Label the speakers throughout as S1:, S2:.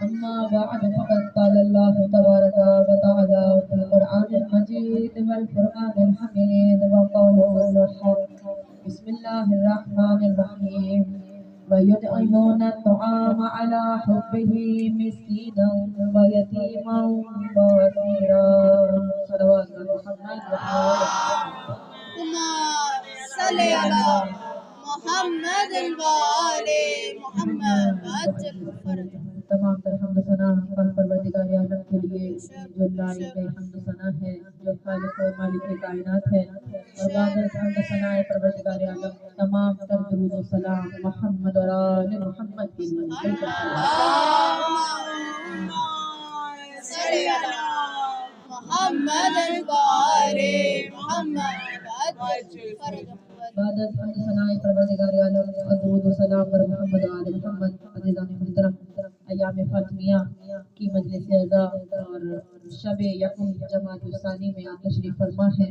S1: أما بعد فقد قال الله تبارك وتعالى في القرآن المجيد والفرقان الحميد وقوله الحق بسم الله الرحمن الرحيم ويطعمون الطعام على حبه مسكينا ويتيما وأسيرا صلوات محمد
S2: صل على محمد وآل محمد وعجل فرجهم.
S1: تمام تر حمد و ثنا پروردگار عالم کے لیے جو لائق حمد و ثنا ہے، جو خالق و مالک کائنات ہے، اور بعد حمد و ثنا پروردگار عالم تمام تر درود و سلام محمد اور آل محمد کے لیے۔
S2: صل على محمد وآل محمد وعجل فرجهم.
S1: بعد حمد و ثنا پروردگار عالم اور درود و سلام پر محمد و آل محمد، عزیزان محترم، ایام فاطمیہ کی مجلس عزا اور شب یکم جماعت الثانی میں آپ تشریف فرما ہے۔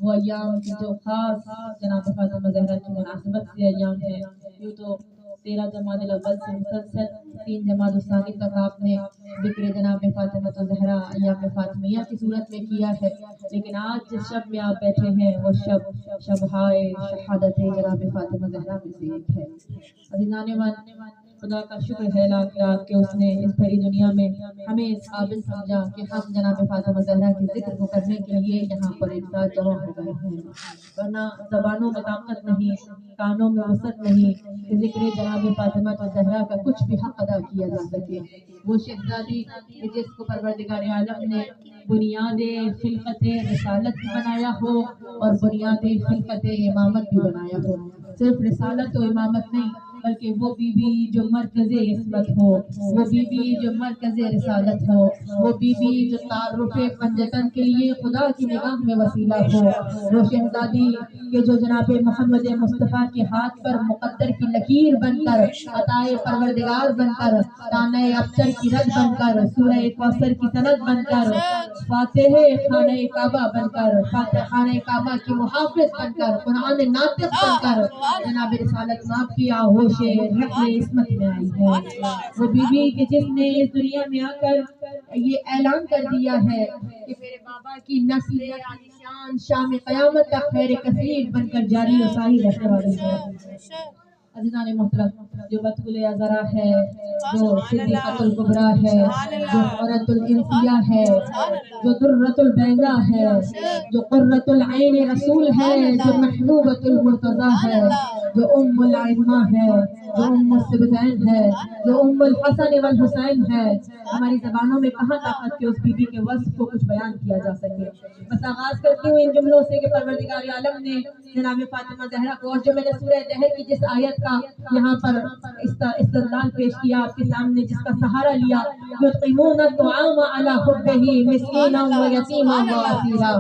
S1: وہ ایام کی جو خاص جناب فاطمہ زہرا کی مناسبت سے ایام ہے، یوں تو 13 جماعت الاول سے مسلسل 3 جماعت الثانی تک آپ نے ذکر جناب فاطمہ زہرا ایام فاطمیہ کی صورت میں کیا ہے، لیکن آج جس شب میں آپ بیٹھے ہیں وہ شبہائے شہادت جناب فاطمہ زہرا میں سے ایک ہے۔ عزیزان من، خدا کا شکر ہے لاکھ لاکھ کہ اس نے اس بھری دنیا میں ہمیں اس قابل سمجھا کہ ہم جناب فاطمہ زہرا کے ذکر کو کرنے کے لیے یہاں پر ایک ساتھ جمع ہو گئے ہیں، ورنہ زبانوں میں طاقت نہیں، کانوں میں وسعت نہیں کہ ذکر جناب فاطمہ زہرا کا کچھ بھی حق ادا کیا جا سکے۔ وہ شہزادی جس کو پروردگار عالم نے بنیاد خلقت رسالت بھی بنایا ہو اور بنیاد خلقت امامت بھی بنایا ہو، صرف رسالت و امامت نہیں بلکہ وہ بی بی جو مرکز عصمت ہو، وہ بی بی جو مرکز رسالت ہو، وہ بی بی جو تعارف پنجتن کے لیے خدا کی نگاہ میں وسیلہ ہو، وہ شہزادی کہ جو جناب محمد مصطفیٰ کے ہاتھ پر مقدر کی لکیر بن کر، عطائے پروردگار بن کر، تانہ افسر کی رد بن کر، سورہ کوثر کی سند بن کر، فاتح خانہ کعبہ بن کر، فاتح خانہ کعبہ کی محافظ بن کر، قرآن ناطق بن کر جناب رسالت ماں کی آغوش رحل عصمت میں آئی ہے۔ وہ بی بی کہ جس نے اس دنیا میں آ کر یہ اعلان کر دیا ہے کہ میرے بابا کی نسل شان شام قیامت تک خیر کثیر بن کر جاری و ساری رہنے والی ہے۔ عزیزان محترم، جو بطول عذرا ہے، جو صدیقۃ الکبریٰ ہے، جو قرۃ الانفیاء ہے، جو درۃ البیضاء ہے، جو قرۃ العین رسول ہے، جو محبوبۃ المرتضیٰ ہے، جو ام الائمہ ہے، جو ام السبتین ہے، جو ام الحسن والحسین ہے، ہماری زبانوں میں کہاں طاقت کہ اس بی بی کے وصف کو کچھ بیان کیا جا سکے۔ بس آغاز کرتی ہوں ان جملوں سے کہ پروردگار عالم نے جناب فاطمہ زہرا کو، اور جو میں نے سورہ دہر کی جس آیت کا یہاں پر استدلال پیش کیا آپ کے سامنے، جس کا سہارا لیا، یطعمون الطعام علی حبہ مسکینا ویتیما واسیرا،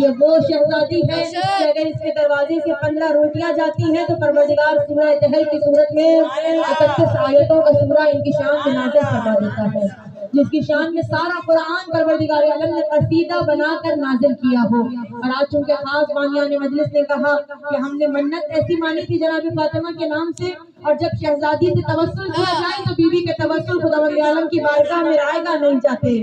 S1: یہ وہ شہزادی ہے کہ اگر اس کے دروازے سے 15 روٹیاں جاتی ہیں تو پروردگار سورہ دہر کی صورت میں 31 آیتوں کا سورہ ان کی شان میں نازل فرما دیتا ہے، جس کی شان میں سارا قرآن پروردگار عالم نے قصیدہ بنا کر نازل کیا ہو۔ اور آج چونکہ خاص بانیان مجلس نے کہا کہ ہم نے منت ایسی مانی تھی جناب فاطمہ کے نام سے، اور جب شہزادی سے توسل کیا جائے تو بی بی کے توسل خداوند عالم کی بارگاہ میں رائے گا نہیں چاہتے۔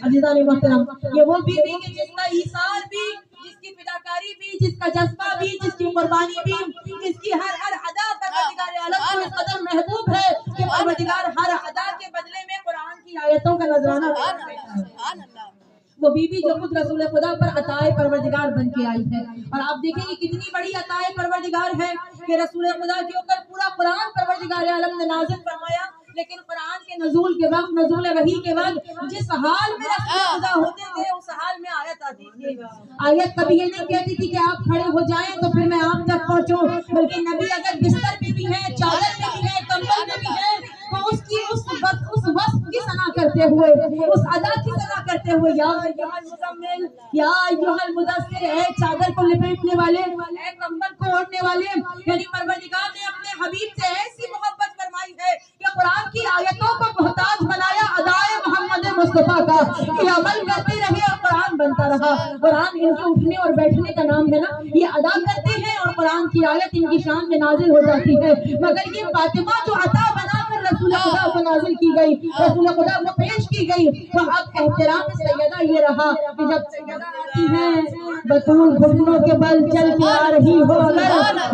S1: عزیزان محترم، یہ وہ بی بی کہ جس کا ایثار بھی، جس کی فداکاری بھی، جس کا جذبہ بھی، جس کی قربانی بھی، جس کی ہر ادا پروردگار عالم کو اس قدر محبوب ہے کہ پروردگار ہر ادا کے بدلے میں قرآن کی آیتوں کا نذرانہ دیتا ہے۔ وہ بی بی جو خود رسول خدا پر عطائے پروردگار بن کے آئی ہے، اور آپ دیکھیں یہ کتنی بڑی عطائے پروردگار ہے کہ رسول خدا کے اوپر پورا قرآن پروردگار عالم نے نازل فرمایا، لیکن قرآن کے نزول کے وقت، نزول وحی کے وقت جس حال میں رسول خدا ہوتے تھے اس حال میں آیت آتی تھی۔ آیت کبھی یہ نہیں کہتی تھی کہ آپ کھڑے ہو جائیں تو پھر میں آپ تک پہنچوں، بلکہ نبی اگر بستر میں بھی ہے، چادر میں بھی ہے، کمبل میں بھی ہے تو اس وصف کی ثنا کرتے ہوئے، اس ادا کی ثنا کرتے ہوئے، یا ایھا المزمل، یا ایھا المدثر، اے چادر کو لپیٹنے والے، اے کمبل کو اوڑھنے والے، یعنی پروردگار نے اپنے حبیب سے ایسی محبت فرمائی ہے کہ قرآن کی آیتوں کو محتاج بنایا ادائے محمد مصطفیٰ کا، کہ عمل کرتے رہے اور قرآن بنتا رہا۔ قرآن ان کے اٹھنے اور بیٹھنے کا نام ہے نا، یہ ادا کرتے ہیں اور قرآن کی آیت ان کی شان میں نازل ہو جاتی ہے، مگر یہ فاطمہ جو عطا بنا کر रसूल खुदा को नाजिल की गई, रसूल खुदा को पेश की गई। तो अब एहतराम सैयदा ये रहा कि जब सैयदा आती हैं बतूल घुटनों के बल चल के आ रही हो, अगर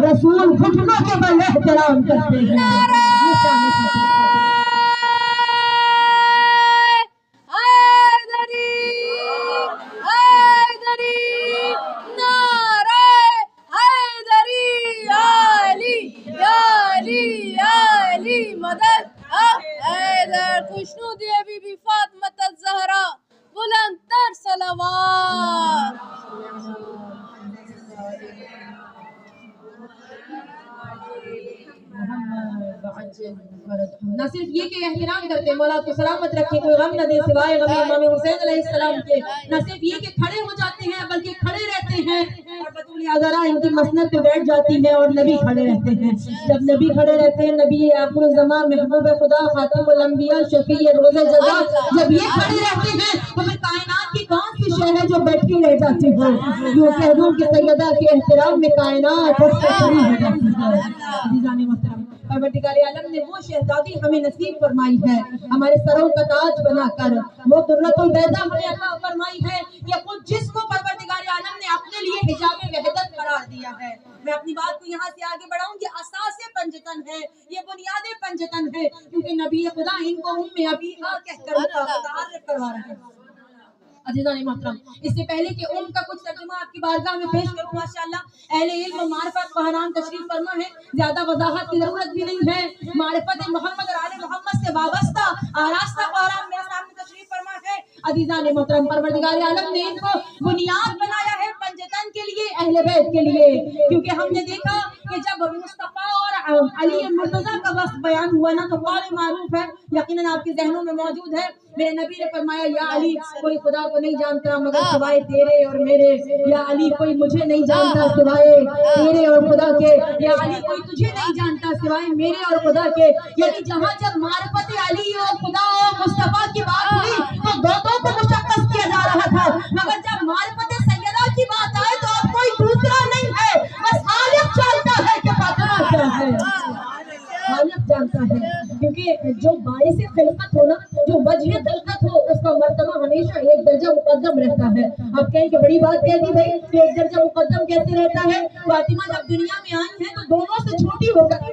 S1: रसूल घुटनों के बल एहतराम करते हैं। ये शान है।
S2: खुशनूदी बीबी फातिमा ज़हरा बुलंद तर सलावत।
S1: न सिर्फ ये कि एहतराम करते हैं, मौला को सलामत रखे, कोई गम न दे सिवाय गम इमाम हुसैन अलैहिस्सलाम के। न सिर्फ ये कि खड़े हो जाते हैं बल्कि खड़े रहते हैं और बतूल आज़रा इनकी मसनद पे बैठ जाती है और नबी खड़े रहते हैं। जब नबी खड़े रहते हैं, नबी आखिरुल ज़मान महबूब खुदा खातिमुल अंबिया शफीए रोज़े जज़ा, जब ये खड़े रहते हैं तो फिर कायनात की कौन सी शय है जो बैठी रह जाती हो। यूं कह दूं कि सैयदा के एहतराम में कायनात खड़ी हो जाती है। अज़ीज़ान मोहतरम, परवरदिगार आलम ने वो शहजादी हमें नसीब फरमाई है, हमारे सरों का ताज बनाकर वो दुर्रतुल बैदा हमें अता फरमाई है कि खुद जिसको परवरदिगार आलम ने अपने लिए हिजाब वहदत करार दिया है। मैं अपनी बात को यहाँ से आगे बढ़ाऊं कि असासे पंजतन है, ये बुनियादे पंजतन है, क्योंकि नबी खुदा इनको उम्मे अबीहा कहकर मुतारिफ करवा रहे हैं। अज़ीज़ान मोहतरम, इससे पहले कि का कुछ तर्जुमा आपकी बारगाह में पेश करूं, माशाअल्लाह अहले इल्म मारिफत बहरान तशरीफ फरमा है, ज्यादा वजाहत की जरूरत भी नहीं है। मारिफत मोहम्मद और आले मोहम्मद से वाबस्ता आरास्ता बहरान मेरे सामने तशरीफ फरमा है। अज़ीज़ान मोहतरम, परवरदिगार आलम ने इनको बुनियाद बनाया है पंजतन के लिए, अहले बैत के लिए, क्योंकि हमने देखा कि जब मुस्तफा और अली मुर्तजा का वक्त बयान हुआ ना, तो कौल मारूफ है, यकीनन आपके जहनों में मौजूद है। मेरे नबी ने फरमाया, या अली कोई खुदा को नहीं जानता मगर सिवाय तेरे और मेरे, या अली कोई मुझे नहीं जानता सिवाय तेरे और खुदा के, या अली कोई तुझे नहीं जानता सिवाय मेरे और खुदा के। यानी जहाँ जब मारिफत अली और खुदा और मुस्तफा की बात हुई तो दो को मुशक्कस किया जा रहा था, मगर जब मारिफत सैयदा की बात आए तो अब कोई दूसरा नहीं है, बस खालिक जानता है कि फातिमा क्या है, खालिक जानता है। क्योंकि जो बाइस खिलकत हो ना, जो वजह खिलकत हो, उसका मर्तबा हमेशा एक दर्जा मुकद्दम रहता है। आप कहें कि बड़ी बात कह दी भाई, कि एक दर्जा मुकद्दम कैसे रहता है। फातिमा जब दुनिया में आई है तो दोनों से छोटी हो गई,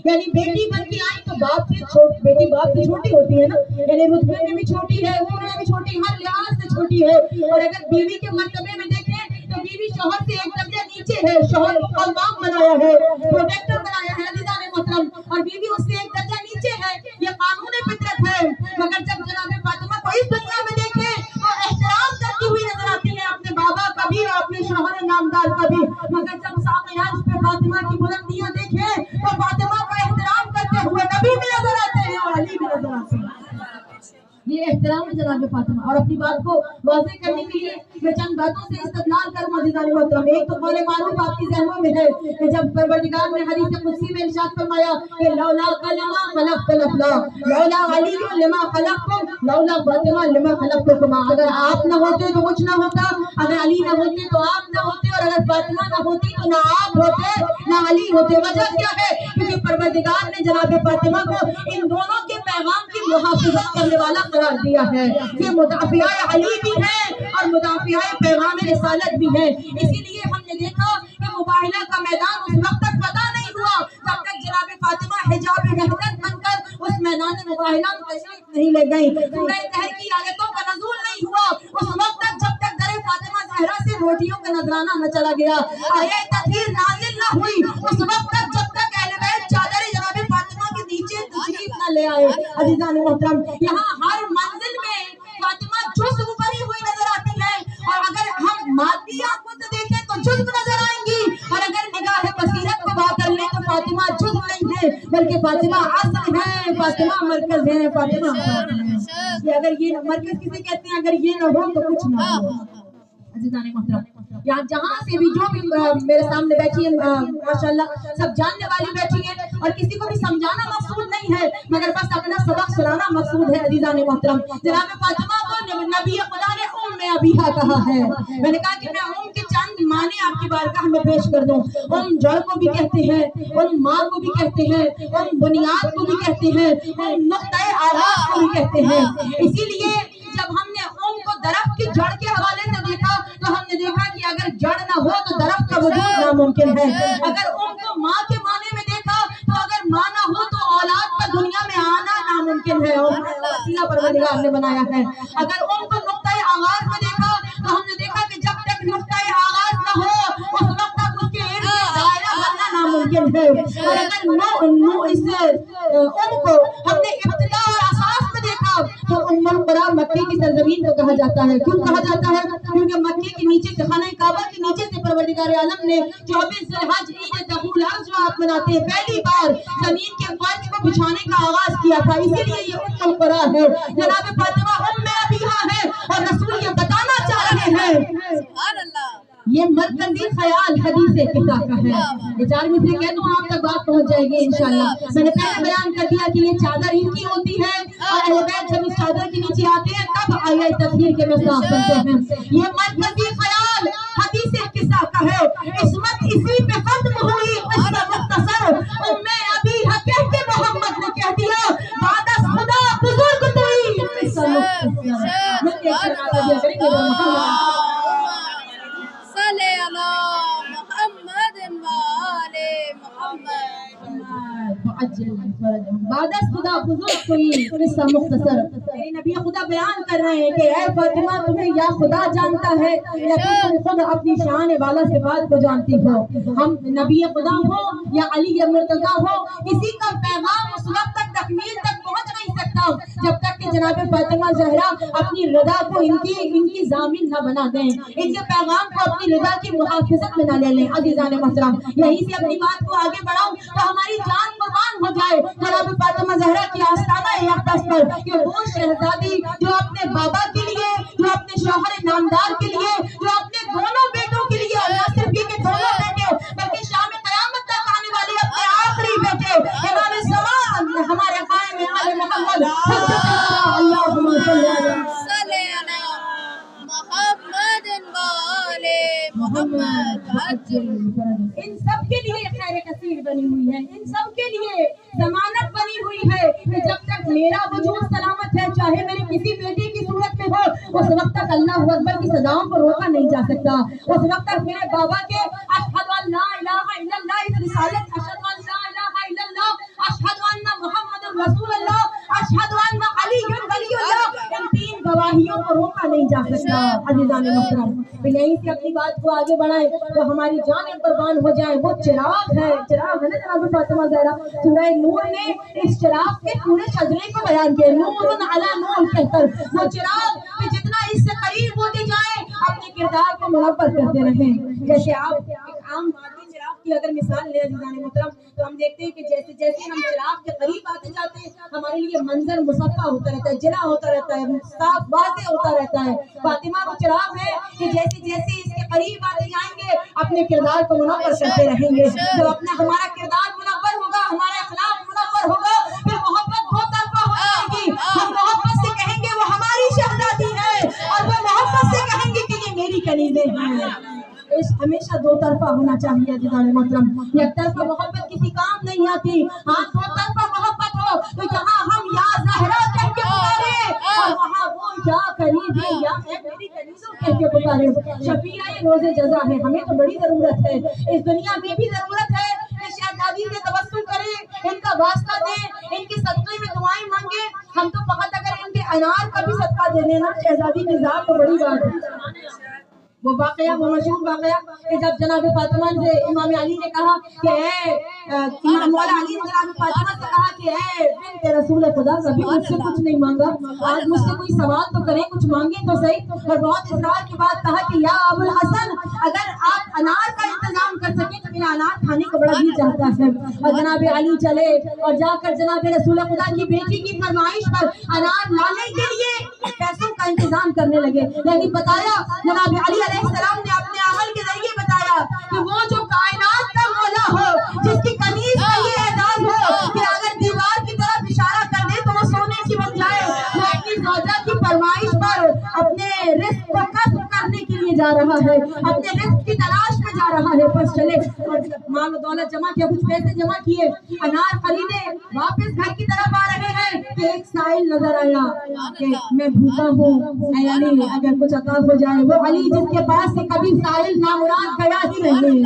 S1: यानी बेटी बन के आई तो बाप से छोटी, बेटी बाप से छोटी होती है ना, यानी रुतबे में भी छोटी है, उम्र में भी छोटी, हर लिहाज से छोटी है। और अगर बीवी के मर्तबे में देखें तो बीवी शौहर से एक दर्जा नीचे है, शौहर को कलमाम बनाया है, प्रोटेक्टर बनाया है अज़ीज़ान मोहतरम, और बीवी उससे एक दर्जा नीचे है, ये कानून फितरत है। मगर जब जनाब फातिमा को इस दुनिया में देखे तो एहतराम करती हुई नजर आती है, अपने बाबा का भी और अपने शौहर नामदार का भी। मगर जब साक़ियात पे फातिमा की बुलंदियां देखे तो फातिमा का एहतराम करते हुए नबी भी नजर आते हैं और अली भी नजर आते हैं। ये एहतराम है जनाब फातिमा। और अपनी बात को वाज़ेह करने के लिए मैं चंद बातों से इस्तदलाल करूं अज़ीज़ान मोहतरम। एक तो कौल मारूफ आपकी ज़हनों में है कि जब परवरदिगार ने हदीस कुदसी में इरशाद फरमाया कि लौला कलमा खलक़तल अफ़लाक, लौला अली लिमा खलक़तुम, लौला फातिमा लिमा खलक़तुकुमा। अगर आप न होते तो कुछ न होता, अगर अली न होते तो आप न होते, और अगर फातिमा न होती तो ना आप होते ना अली होते। वजह क्या है? क्योंकि परवरदिगार ने जनाब फातिमा को इन दोनों के पैगाम की मुहाफ़िज़त करने वाला करार दिया है। ये मुदाफ़िया अली भी है और मुदाफ़िया पैगाम रिसालत भी है। इसीलिए हमने देखा कि मुबाहिला का मैदान उस वक्त तक पता नहीं हुआ जब तक जनाब फातिमा हिजाब वहदत बनकर उस मैदान मुबाहिला में तशरीफ नहीं ले गई। सूरह कहर की आयतों का नज़ूल नहीं हुआ उस वक्त तक जब तक दर फातिमा ज़हरा से रोटियों का नजराना न चला गया, आयत तत्हीर नाज़िल न हुई उस वक्त तक जब तक अहले बैत चादर जनाब फातिमा के नीचे तशरीफ न ले आए। अज़ीज़ान मोहतरम, यहाँ हर मंजिल में फातिमा जुज़्व बनी हुई नजर आती है, और अगर हम मादी आंखों से देखें तो जुज़्व नजर आएंगी, और अगर निगाह बसीरत को बात कर लें तो फातिमा जुज़्व नहीं है बल्कि फातिमा असल है, फातिमा मरकज है, फातिमा ये अगर ये मरकज किसे कहते हैं, अगर ये न हो तो कुछ ना हो। अज़ीज़ान मोहतरम, यहाँ जहाँ से भी जो भी मेरे सामने बैठी है माशाल्लाह सब जानने वाली बैठी है, और किसी को भी समझाना मकसूद नहीं है मगर बस अपना सबक सुनाना मकसूद है। अज़ीज़ान मोहतरम, जनाब फातिमा को नबी खुदा ने उम्मे अबीहा कहा है। मैंने कहा कि मैं उम्म के चंद माने आपकी बारगाह में पेश कर दूं। हम जड़ को भी कहते हैं, हम माँ को भी कहते हैं, हम बुनियाद को भी कहते हैं, हम नुक्ता-ए आगाज को भी कहते हैं। इसीलिए जब हमने ओम को दरख्त की जड़ के हवाले से देखा तो हमने देखा कि अगर जड़ ना हो तो दरख्त का वजूद नामुमकिन है। अगर ओम को माँ के माने में देखा तो अगर माँ ना हो तो औलाद का दुनिया में आना नामुमकिन है। ओम को वसीला परवरदिगार ने बनाया है। अगर ओम को नुक्ता-ए आगाज में देखा तो हमने देखा कि जब तक नुक्ता-ए आगाज ना हो उस वक्त तक उसके इर्द गिर्द दायरा बनना नामुमकिन है। और अगर इस ओम को हमने इब्तिदा और असास में देखा तो उम्मुल कुरा मक्के की सरजमीन को कहा जाता है। क्यों कहा जाता है? क्योंकि मक्के के नीचे से, खाना काबा के नीचे से परवरदिगार आलम ने 24 ज़िलहज ईद दखूल अर्ज़ जो आप मनाते हैं, पहली बार जमीन के फर्श को बिछाने का आगाज किया था। इसीलिए ये उम्मुल कुरा है। जनाब फातिमा उम्मे अबीहा है और रसूल ये बताना चाह रहे हैं,
S2: सुभान अल्लाह,
S1: ये मरकजी ख्याल हदीस किस्सा का है। ये चार में से कह दूं आप तक बात पहुंच जाएगी इंशाल्लाह। मैंने पहले बयान कर दिया कि ये चादर इनकी होती है और अहले बैत जब इस चादर के नीचे आते हैं तब आया तफसीर के मसाफ बनते हैं। ये मरकजी ख्याल हदीस किस्सा का है। इसमत इसी पे खत्म हुई, किस्सा मुख्तसर उम्मे अबीहा कह के मोहम्मद ने कह दिया, बादस खुदा बुजुर्ग तुई। किस्सा मुख्तसर मैं कैसे बता दिया करेंगे बादस खुदा बुजुर्ग कोई किस्सा मुख्तसर। नबी खुदा बयान कर रहे हैं कि ऐ फातिमा तुम्हें या खुदा जानता है या तुम खुद अपनी शान वाला सिफात को जानती हो। हम नबी खुदा हो या अली या मुर्तजा हो, किसी का पैगाम उस वक्त तक तकमील तक पहुंच नहीं सकता जब तक कि जनाब फातिमा ज़हरा अपनी रदा को इनकी जामिन न बना दें, इनके पैगाम को अपनी रदा की मुहाफिजत में न ले लें। अज़ीज़ान मोहतरम, यहीं से अपनी बात को आगे बढ़ाऊं तो हमारी जान कुर्बान हो जाए जनाब फातिमा ज़हरा की आस्ताना अक़दस पर कि वो शहजादी जो अपने बाबा के लिए, जो अपने शौहर नामदार के लिए, जो अपने दोनों बेटों के लिए, और न सिर्फ ये कि दोनों बेटे बल्कि शाम क़यामत तक आने वाले अपने आखिरी बेटे इमाम ज़मान हमारे क़ाइम आले मोहम्मद अल्लाहुम्मा सल्ली अला मोहम्मद, इन सब के लिए खैर कसीर बनी हुई है, इन सब के लिए जमानत बनी हुई है कि जब तक मेरा वजूद सलामत है, चाहे मेरे किसी बेटे की सूरत में हो, उस वक्त तक अल्लाहु अकबर की सदाओं को रोका नहीं जा सकता। उस वक्त तक मेरे बाबा के अशहदु अन ला इलाहा इल्लल्लाह, इस रिसालत अशहदु अन ला इलाहा इल्लल्लाह, अशहदु अन्ना मुहम्मदुर रसूलुल्लाह, अशहदु अन्ना अलीयुन वलियुल्लाह, इन तीन गवाहियों को रोका नहीं जा सकता। अज़ीज़ान मोहतरम, तो यहीं से अपनी बात को आगे बढ़ाएं तो हमारी जान कुर्बान हो जाए। वो चिराग है ना जनाब फातिमा ज़हरा। सूरह नूर ने इस चिराग के पूरे शजरे को बयान किया, नूरुन अला नूर कहकर। वो चिराग कि जितना इससे करीब होते जाए अपने किरदार को मुनव्वर करते रहें। जैसे आप एक आम मादी चिराग की अगर मिसाल ले अज़ीज़ान मोहतरम, तो हम देखते हैं कि जैसे जैसे हम चिराग के करीब आते जाते हैं हमारे लिए मंजर मुसफ़ा होता रहता है, जिला होता रहता है, साफ वाज़ेह होता रहता है। फातिमा वो चिराग है कि जैसे जैसे इसके करीब आते जाएंगे अपने किरदार को मुनव्वर करते रहेंगे। जब अपना हमारा किरदार मुनव्वर होगा, हमारा अखलाक मुनव्वर होगा, फिर मोहब्बत दो तरफा हो जाएगी। हम मोहब्बत से कहेंगे वो हमारी शहजादी है और वो मोहब्बत से कहेंगे कि ये मेरी कनीज़ें हैं। इश्क हमेशा दो तरफा होना चाहिए अज़ीज़ान मोहतरम। एक तरफा मोहब्बत किसी काम नहीं आती। हाँ, दो तरफा मोहब्बत हो तो यहाँ हम या ज़हरा कह के पुकारे और वहाँ वो या कनीज़े या मेरी कनीज़ों कह के पुकारे। शफीआ ये रोज़े जज़ा है, हमें तो बड़ी ज़रूरत है, इस दुनिया में भी ज़रूरत है कि शहजादी से तवस्सुल करें, इनका वास्ता दें, इनके सदक़े में दुआएं मांगे। हम तो फकत अगर इनके अनार का भी सदका दे देना शहजादी की ज़ात तो बड़ी बात है। वो वाक़या, वो मशहूर वाक़या कि जब जनाब फातिमा से इमाम अली ने कहा कि इमाम मौला अली ने जनाब फातिमा से कहा कि बिन्ते रसूल खुदा, कभी मुझसे कुछ नहीं मांगा, आज मुझसे कोई सवाल तो करें, कुछ मांगे तो सही। और बहुत इसरार के बाद कहा कि या अबुल हसन, अगर आप अनार का इंतजाम कर सकें तो मेरा अनार खाने को बड़ा जी चाहता है। और जनाब अली चले और जाकर जनाब रसूल खुदा की बेटी की फरमाइश पर अनार लाने के लिए पैसों का इंतजाम करने लगे। लेकिन बताया जनाब अली अलैहिस्सलाम ने अपने अमल के जरिए बताया कि वो जो कायनात का मौला हो, जिसकी कनीज का ये एजाज हो कि अगर दीवार की तरफ इशारा कर दे तो वो सोने की बन जाए, वो अपनी ज़ौजा की फरमाइश पर अपने रिस्क को कस्ब करने के लिए جا رہا ہے, اپنے رزق کی تلاش میں جا رہا ہے, بس چلے مال و دولت جمع کیا, کچھ پیسے جمع کیے, انار خریدے, واپس گھر کی طرف آ رہے ہیں کہ ایک سائل نظر آیا کہ میں بھوکا ہوں, اے علی اگر کچھ عطا ہو جائے. وہ علی جس کے پاس سے کبھی سائل نامراد گیا ہی نہیں,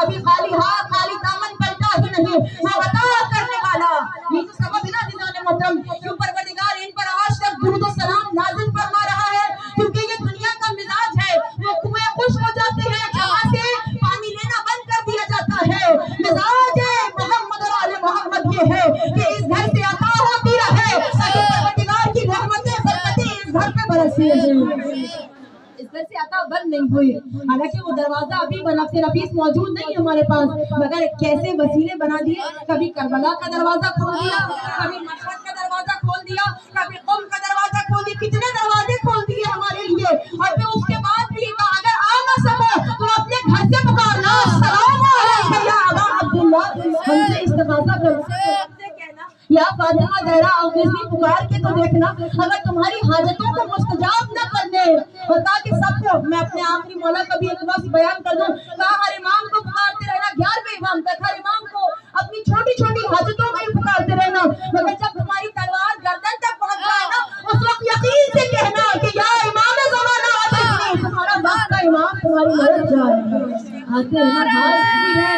S1: کبھی خالی ہاتھ خالی دامن پلٹا ہی نہیں, وہ عطا کرنے والا. یہ تو سبب ہے نا عزیزان محترم کیوں پروردگار ان پر آج تک درود و سلام نازل فرما رہا ہے, کیونکہ یہ دنیا کا مزاج ہے. وہ کنویں خشک ہو جاتے ہیں, جہاں سے پانی لینا بند کر دیا جاتا ہے. مزاج محمد اور آل محمد یہ ہے کہ اس گھر سے عطا ہوتی رہے, پروردگار کی رحمتیں برکتیں اس گھر پہ برسی ہیں. اس گھر سے عطا بند نہیں ہوئی, حالانکہ وہ دروازہ ابھی بنفس نفیس موجود نہیں ہمارے پاس, مگر کیسے وسیلے بنا دیے. کبھی کربلا کا دروازہ کھول دیا, کبھی مشہد کا دروازہ کھول دیا, کبھی قم کا دروازہ کھول دیا, کتنے دروازے کھول دیے ہمارے لیے. اور پھر اس کے بعد بھی کہا اگر آ نہ سکو تو اپنے گھر سے پکارنا, السلام علیکم یا ابا عبداللہ. ہم سے استغاثہ کرنا, یا فاطمہ زہرا آغوزی پکار کے تو دیکھنا, اگر تمہاری حاجتوں کو مستجاب نہ کرنے بتا کہ سب کو میں اپنے آخری مولا کا بھی ایک وقت بیان کر دوں. کہا ہر امام کو پکارتے رہنا 11ویں امام تک, ہر امام کو اپنی چھوٹی چھوٹی حاجتوں میں پکارتے رہنا, مگر جب تمہاری تلوار گردن تک پہنچ جائے نا اس وقت یقین سے کہنا کہ یا امام زمانہ آدمی, تمہارا وقت کا امام تمہاری مدد جائے گا. آتے ہیں حال بھی ہے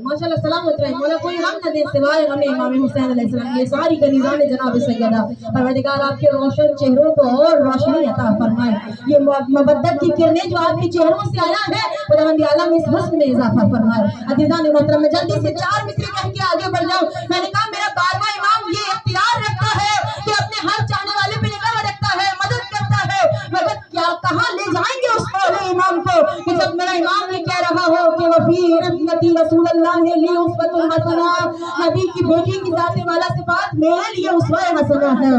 S1: ماشاءاللہ. سلامت رہے مولا, کوئی غم نہ دے سوائے غم امام حسین علیہ السلام. یہ ساری کنیزان جناب سیدہ, پروردگار آپ کے روشن چہروں کو اور روشنی عطا فرمائے. یہ مودت کی کرنیں جو آپ کے چہروں سے آیا ہے خداوند عالم اس حسن میں اضافہ فرمائے. عزیزان محترم میں جلدی سے 4 مصرے کہہ کے آگے بڑھ جاؤں. میں نے کہا میرا 12واں امام یہ اختیار رکھتا ہے کہ اپنے ہر چاہنے والے پہ نگاہ رکھتا ہے, مدد کرتا ہے, مگر کیا کہاں لے جائیں گے اس پہلے امام کو کہ جب میرا امام یہ کہہ رہا ہو کہ وفی ابنتی رسول اللہ نے لی اسوۃ حسنہ, نبی کی بیٹی کی ذات والا صفات میرے لیے اسوہ حسنہ ہے.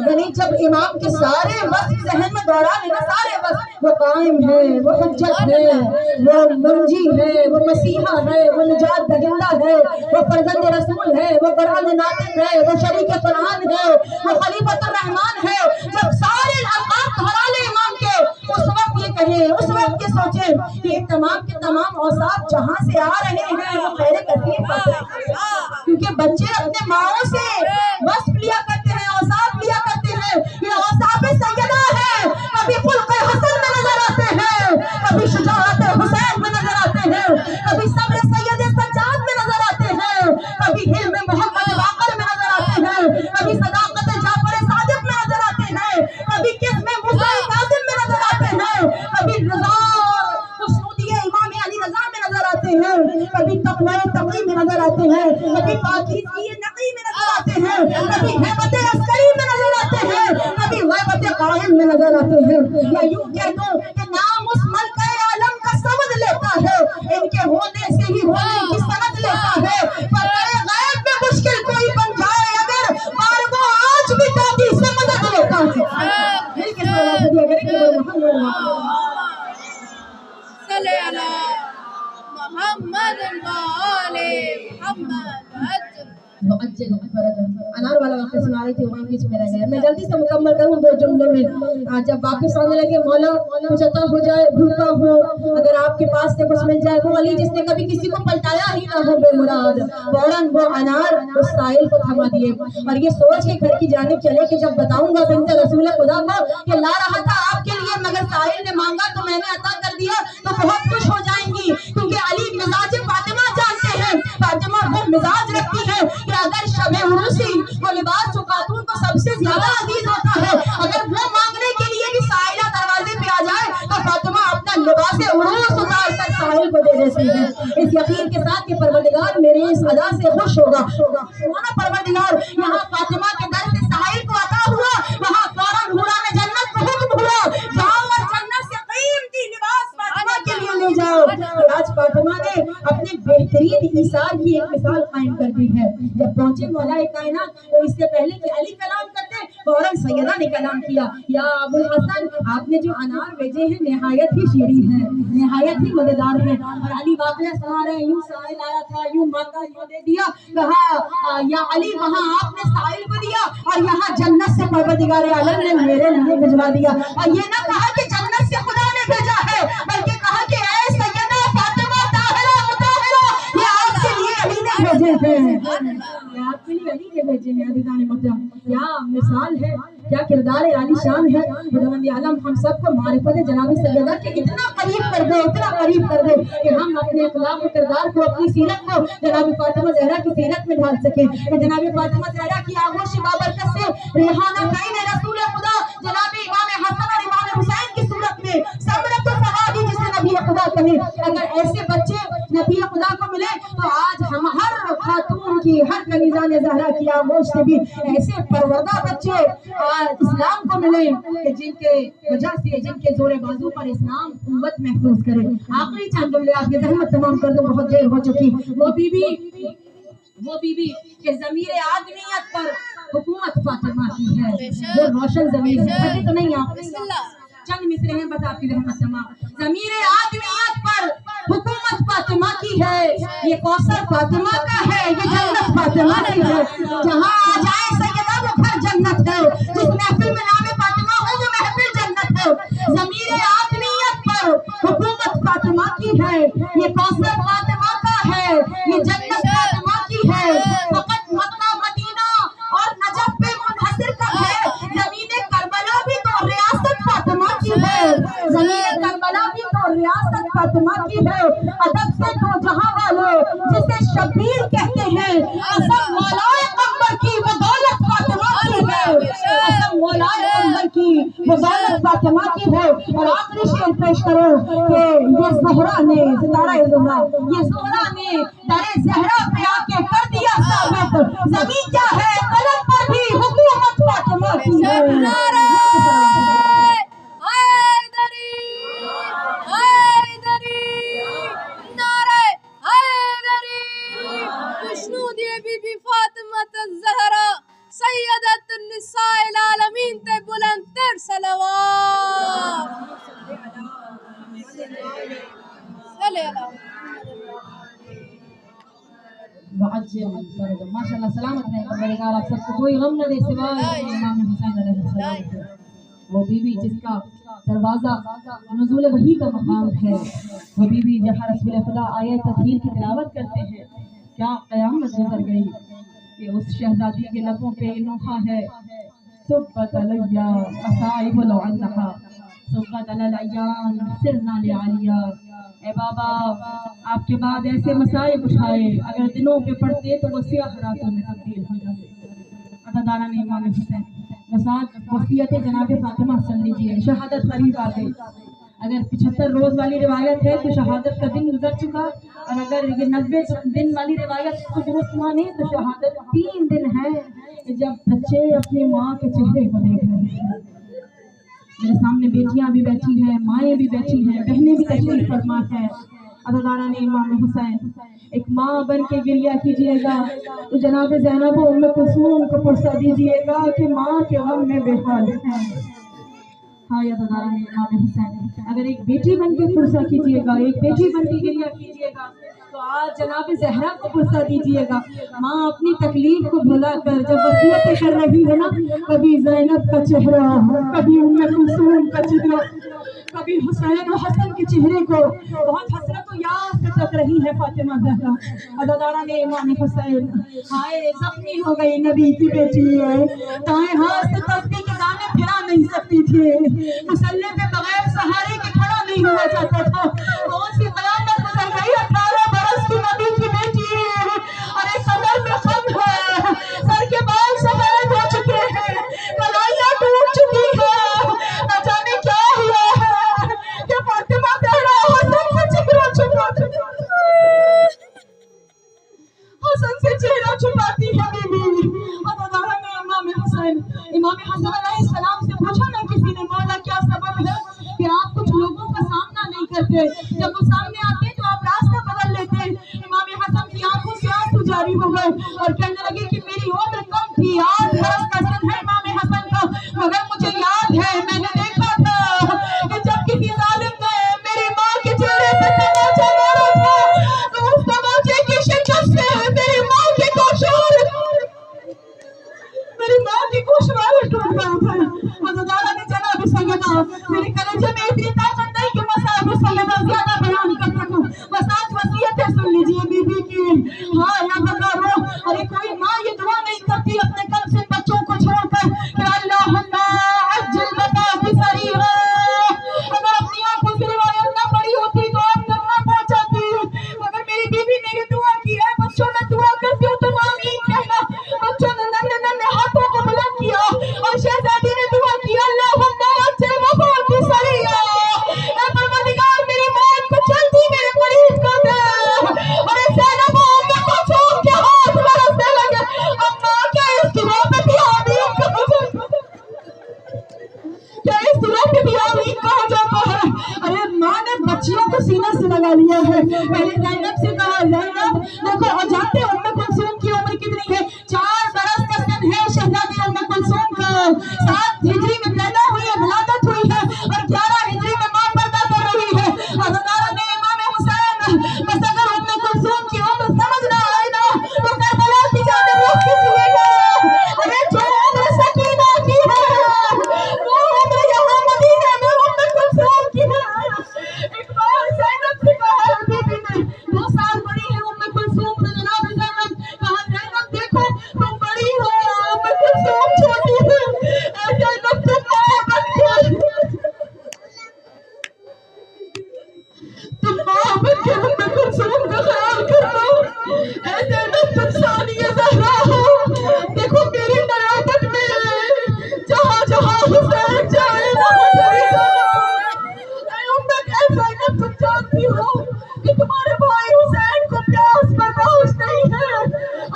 S1: یعنی جب امام کے سارے وصف ذہن میں دوڑا لینا, سارے وصف, وہ قائم ہے, وہ حجت ہے, وہ منجی ہے, وہ مسیحا ہے, وہ نجات دہندہ ہے, وہ فرزند رسول ہے, وہ قرآن ناطق ہے, وہ شریک قرآن ہے, وہ خلیفۃ الرحمان ہے. جب سارے القاب دہرا لے امام کے اس وقت یہ کہیں, اس وقت یہ سوچیں کہ تمام کے تمام اوصاف جہاں سے آ رہے ہیں وہ خیر کثیر بات ہے, کیونکہ بچے اپنے ماؤں سے وصف لیا کرتے ہیں, اوصاف لیا کرتے ہیں. یہ اوصاف سیدہ ہے, کبھی خلق حسن میں نظر آتے ہیں, کبھی شجاعت حسین میں نظر آتے ہیں, کبھی صبر سید سجاد میں نظر آتے ہیں, کبھی حلم محمد باقر میں نظر آتے ہیں, کبھی صداقت جعفر صادق میں نظر آتے ہیں, کبھی قسم موسیٰ کاظم میں نظر آتے ہیں, کبھی رضا خوشنودی امام علی رضا میں نظر آتے ہیں, کبھی تقوی تقی میں نظر آتے ہیں, کبھی پاکیزگی نقی میں نظر آتے ہیں, کبھی ہیبت عسکری میں نظر آتے ہیں, کبھی غیبت قائم میں نظر آتے ہیں. یا یوں کہہ دوں کہ نام اس ملک عالم کا سمجھ لیتا ہے, ان کے ہونے سے ہی ہونے کی سند لیتا ہے. پتہ غیب میں مشکل کوئی بن جائے اگر اور وہ آج بھی دادی سے مدد لیتا ہے. میری کس طرح سے دیا کریں کہ وہ محمد
S2: صلی اللہ محمد محمد
S1: انار والا واقعہ سنا رہی تھی, وہیں بیچ میں رہ گیا. میں جلدی سے مکمل کروں 2 جملوں میں. جب واپس آنے لگے مولا کچھ عطا ہو جائے, بھوکا ہو, اگر آپ کے پاس سے کچھ مل جائے. وہ علی جس نے کبھی کسی کو پلٹایا ہی نہ ہو بے مراد, فوراً وہ انار اس سائل کو تھما دیے اور یہ سوچ کے گھر کی جانب چلے کہ جب بتاؤں گا بنت رسول خدا کو کہ لا رہا تھا آپ کے لیے مگر سائل نے مانگا تو میں نے عطا کر دیا تو بہت خوش ہو جائیں گی. کیونکہ علی مزاج فاطمہ جانتے ہیں, فاطمہ وہ مزاج رکھتی ہے کہ اگر شب عروسی وہ لباس جو خاتون کو سب سے زیادہ عزیز ہوتا ہے, اگر وہ مانگنے کے لیے بھی سائلہ دروازے پہ آ جائے تو فاطمہ اپنا لباس عروس اتار کر سائل کو دے دیتی ہے, اس یقین کے ساتھ کہ پروردگار میرے اس ادا سے خوش ہوگا. پروردگار یہاں فاطمہ کے در سے سائل کو عطا ہوا, وہاں فوراً حوران جنت کائنات، تو اس سے پہلے کہ علی کلام کرتے فوراً سیدہ نے کلام کیا، یا ابو الحسن آپ نے جو انار بھیجے ہیں نہایت ہی شیریں ہیں، نہایت ہی مزیدار ہیں۔ اور علی واقعہ سنا رہے ہیں، یوں سائل آیا تھا، یوں مانگا، یوں دے دیا، کہا یا علی وہاں آپ نے سائل کو دیا اور یہاں جنت سے پروردگار عالم نے میرے لیے بھجوا دیا۔ اور یہ نہ کہا کہ جنت سے خدا نے بھیجا ہے، بلکہ کہا کہ اے سیدہ فاطمہ طاہرہ مطہرہ، یہ آپ کے لیے علی نے بھیجے ہیں، یہ آپ کے لیے علی نے بھیجے ہیں۔ عزیزان محترم، کیا مثال ہے، کیا کردار عالی شان ہے۔ خداوند عالم ہم سب کو معرفت جناب سیدہ کے اتنا قریب کر دے، اتنا قریب کر دے کہ ہم اپنے اخلاق و کردار کو، اپنی سیرت کو جناب فاطمہ زہرا کی سیرت میں ڈھال سکیں، کہ جناب فاطمہ زہرا کی آغوش بابرکت سے ریحانہ کعین رسول خدا جناب امام حسن اور امام حسین کی صورت میں ثمرۃ الثواب جسے نبی خدا کہے، اگر ایسے بچے نبی خدا کو ملے تو آج ہم ہر خاتون کی، ہر کنیزان زہرا کی آغوش سے بھی ایسے پروردہ بچے اسلام کو ملے کہ جن کے وجہ سے، جن کے زور بازو پر اسلام قوت محفوظ کرے۔ آخری چند جملے آپ کی زحمت تمام کر دوں، بہت دیر ہو چکی۔ وہ بی بی کہ ضمیر آدمیت پر حکومت فاطمہ کی ہے، جو روشن ضمیر ہے، پڑھے تو نہیں آپ نے؟ چند مصرے ہیں بس آپ کی رحمت تمام۔ ضمیر آدمیت پر حکومت فاطمہ کی ہے، یہ کوثر فاطمہ کا ہے، یہ جنت فاطمہ کی ہے، جہاں آ جائے سیدہ وہ گھر جنت ہے، جس محفل میں نام فاطمہ ہو وہ محفل جنت ہے۔ ضمیر آدمیت پر حکومت فاطمہ کی ہے، یہ کوثر فاطمہ کا ہے، یہ جنت فاطمہ کی ہے۔ فقط مکہ مدینہ اور نجف پہ منحصر کر ہے، زمین کربلا بھی تو ریاست فاطمہ کی ہے، زمین کربلا بھی تو ریاست فاطمہ کی ہے۔ ادب سے دو جہاں والے جسے شبیر کہتے ہیں، قسم مولا قمر کی وہ دولت فاطمہ کی ہے، قسم مولا قمر کی وہ دولت فاطمہ کی ہے۔ اور آخری شعر پیش کرو کہ یہ زہرا نے، ستارہ زہرا، یہ زہرا نے در زہرا پہ آ کے کر دیا ثابت، زمین کیا ہے قلم پر بھی حکومت فاطمہ کی ہے۔
S2: بی بی فاطمہ الزہرا سیدۃ النساء العالمین تے بلند تر صلوات صلی اللہ
S1: ماشاء اللہ سلامت رہے پروردگار آپ سب کو، کوئی غم نہ دے سوائے امام حسین علیہ السلام کے۔ وہ بی بی جس کا دروازہ نزول وحی کا مقام ہے، وہ بی بی جہاں رسول خدا آیت تطہیر کی تلاوت کرتے ہیں، کیا قیامت گزر گئی کہ اس شہزادی کے لبوں پہ نوحہ ہے، صبت علیہ مصائب العنہا صبت علی الایام سرنا لعلیہ۔ اے بابا آپ کے بعد ایسے مسائب اٹھائے، اگر دنوں پہ پڑھتے تو وہ سیاہ راتوں میں تبدیل ہو جاتے۔ عطادارہ نے امام حسین وسعت وصیت جناب فاطمہ سن لیجیے، شہادت قریب آ گئی۔ اگر 75 روز والی روایت ہے تو شہادت کا دن گزر چکا، اور اگر یہ 90 دن والی روایت کو درست مانے تو شہادت 3 دن ہے جب بچے اپنی ماں کے چہرے کو دیکھ رہے ہیں۔ میرے سامنے بیٹیاں بھی بیٹھی ہیں، مائیں بھی بیٹھی ہیں، بہنیں بھی تشریف فرما ہے۔ عزادارہ نے امام حسین ایک ماں بن کے گریہ کیجئے گا تو جناب زینب و ام کلثوم کو پرسہ دیجئے گا کہ ماں کے غم میں بے حال ہیں۔ ہاں عزادارہ نے امام حسین اگر ایک بیٹی بن کے پرسہ کیجئے گا، ایک بیٹی بن کے گریہ کیجئے گا تو آج جناب زہرا کو پرسہ دیجئے گا۔ ماں اپنی تکلیف کو بھلا کر جب وصیت کر رہی ہے نا، کبھی زینب کا چہرہ، کبھی ام کلثوم کا چہرہ، کبھی حسین و حسن کے چہرے کو بہت حسرت و یاس سے تک رہی ہے فاطمہ زہرا۔ عزادارہ نے امام حسین ہائے زخمی ہو گئی نبی کی بیٹی ہے، دائیں ہاتھ سے تسبیح کے دانے پھرا نہیں سکتی تھی، مسلح پہ بغیر سہارے کے کھڑا نہیں ہوا جاتا تھا۔ کون سی قیامت گزر گئی، 18 برس کی نبی کی بیٹی ہے، اور ایک قبر میں خم ہے، سر کے بال سفید ہو چکے ہیں، کلائیاں ٹوٹ چکی ہیں، نہ جانے کیا ہوا ہے کہ فاطمہ زہرا حسن سے چہرہ چھپاتی ہے بی بی۔ عزادارہ نے امام حسن علیہ السلام سے پوچھا نا کسی نے، مولا کیا سبب ہے کہ آپ کچھ لوگوں کا سامنا نہیں کرتے، جب وہ سامنے آتے تو آپ راستہ بدل لیتے۔ امام حسن کی آنکھوں سے آنسو جاری ہو گئے اور کہنے لگے کہ میری عمر
S3: 7 बरस का सन है इमाम हसन का, मगर मुझे याद है मैंने देखा था कि जब किसी जालिम ने मेरी माँ के चेहरे पे तमाचा मारा था तो उस तमाचे की शिकस्त से मेरी माँ की गोशवार टूट गया था। हज़रत ने जनाब सैयदा मेरे कलेजे में इतनी ताकत नहीं कि मैं साहब सैयदा ज्यादा बयान कर सकूं, बस आज वसीयतें सुन लीजिए बीबी की। हाँ याद, अरे कोई माँ ये दुआ नहीं करती अपने कम से बच्चों को छोड़कर कि अल्लाहुम्मा अज्जिल बता बिसरीहा। अगर अपनी आंखों से रिवायत न पड़ी होती तो आप तक न पहुंचाती, मगर मेरी बीबी ने ये दुआ की है। बच्चों में दुआ करती हूँ तुम आमीन कहना। बच्चों ने नन्हे नन्हे हाथों को बुलंद किया और शहजादी ने दुआ की, अल्लाहुम्मा अज्जिल बता बिसरीहा। ऐ परवरदिगार मेरी मौत को जल्दी मेरे करीब कर दे। और ऐसे के हाथ बरसने लगे। अम्मा क्या इस दुआ पे भी आमीन कहा जाता है? क्या इस दुआ पे भी आमीन कहा जाता है? अरे माँ ने बच्चियों को सीने से लगा लिया है। पहले ज़ैनब से कहा, ज़ैनब देखो, और जानते हो उम्मे कुलसूम की उम्र कितनी है? 4 बरस का सन है शहजादी उम्मे कुलसूम का। 7 हिजरी में पैदा हुई है, विलादत हुई है, और 11 हिजरी में माँ पर्दा कर रही है। हज़रत ने इमाम हुसैन, बस अगर उम्मे कुलसूम की उम्र समझ ना आए ना तो करबला की जानिब रुख कीजिएगा। अरे जो उम्र सकीना की है, वो उम्र यहाँ मदीने में उम्मे कुलसूम की है। एक बार ज़ैनब से कहा बीबी ने, 2 साल बड़ी है उम्मे कुलसूम से जनाब ज़ैनब, कहा ज़ैनब देखो तुम बड़ी हो, उम्मे कुलसूम छोटी है। ऐ ज़ैनब तुम माँ बन के उम्मे कुलसूम का ख्याल करना। ऐ ज़ैनब तुम सानिया ज़हरा हो, देखो मेरी नयाबत में जहाँ जहाँ हुसैन जाए वहाँ ज़ैनब तुम जानती हो कि तुम्हारे भाई हुसैन को प्यास बर्दाश्त नहीं है।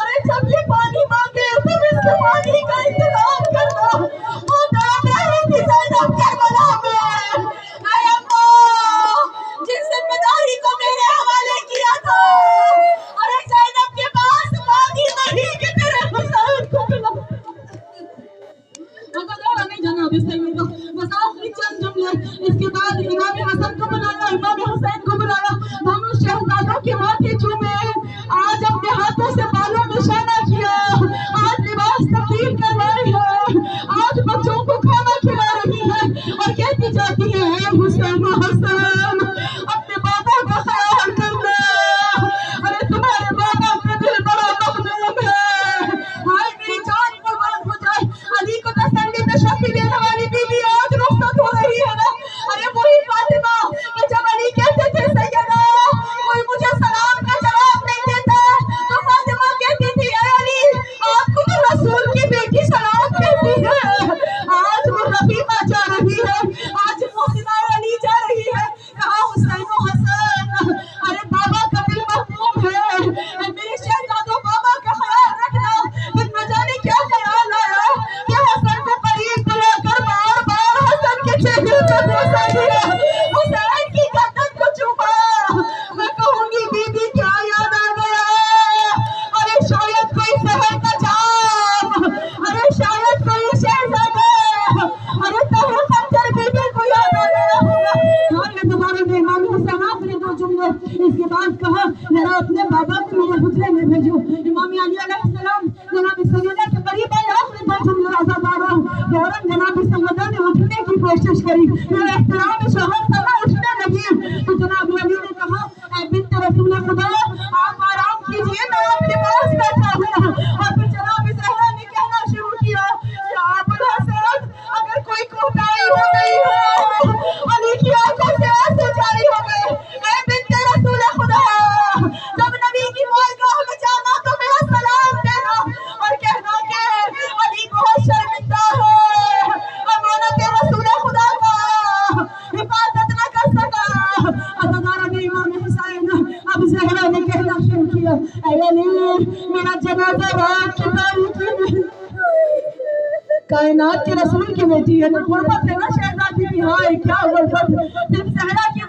S3: अरे जब ये पानी मांगे तुम इसके पानी का इंतजाम करना। वो तड़प रही थी ज़ैनब करबला में। ऐ अम्मा, जिस जिम्मेदारी को मेरे हवाले किया था, अरे ज़ैनब के पास पानी नहीं कि तेरे हुसैन को मिला। नहीं जनाब सैयदा, बस आखिरी चंद जुमले। इसके बाद इमाम हसन को बुलाया, इमाम हुसैन को बुलाया, दोनों शहजादों के माथे चूमे। आज अपने हाथों से बालों में शाना किया, आज लिबास तब्दील करवाई है, आज बच्चों को खाना खिला रही है और कहती जाती है, ऐ हुसैन हसन अपने बाबा का ख्याल करना। अरे तुम्हारे बाबा का दिल बड़ा मखदूम है। हाय मेरी जान कुर्बान हो जाए। अली को तसल्ली शक्ति देने वाली बीवी आज रुखसत हो रही है ना। अरे वही फातिमा कि जब अली कहते थे सैयदा कोई मुझे सलाम का जवाब नहीं देता तो फातिमा कहती थी, ऐ अली आपको तो रसूल की बेटी सलाम कहती है। आज वो रफीमा जा रही है, आज मोहसिना अली जा रही है। कहा हुसैन हसन, अरे बाबा का दिल महमूम है। मेरे शहजादों बाबा का ख्याल रखना। फिर न जाने क्या ख्याल आया कि हसन को करीब बुलाकर बार बार हसन के चेहरे पर बोसा दिया, हुसैन की गर्दन को चूमा। मैं कहूंगी बीबी क्या याद आ गया? अरे शायद कोई शहर का जाम, अरे शायद कोई शहजादा, अरे तहर खंजर बीबी को याद आ गया होगा। हाँ ये दोबारा में इमाम हुसैन आखिरी 2 जुमले। इसके बाद कहा जरा अपने बाबा को मेरे हुजरे में भेजो। इमाम अली अलैहिस्सलाम जनाब सैयदा के करीब आए, आखिरी 2 जुमले आज़ादारा फौरन जनाब सैयदा ने उठने की कोशिश करी, मेरे एहतराम शोहर सदा उठने लगी तो जनाब अली ने कहा, ऐ बिन्त रसूल खुदा आप आराम कीजिए, मैं आपके पास बैठा हूँ। और फिर जनाब ज़हरा ने कहना शुरू किया, या अबुल हसन अगर कोई कोताही हो गई हो, अली की आंखों से आंसू जारी हो गए। ऐ बिन्त रसूल खुदा जब नबी की बारगाह में जाना तो मेरा सलाम देना और कहना कि अली बहुत शर्मिंदा है, अमानत रसूल खुदा का हिफाजत न कर सका। हज़ारा ने इमाम हुसैन अब ज़हरा ने कहना शुरू किया, ऐ अली मेरा जनाजा रात की तारीकी में कायनात के रसूल की बेटी है तो गुर्बत है ना शहजादी की। हाँ क्या गुर्बत। जब ज़हरा की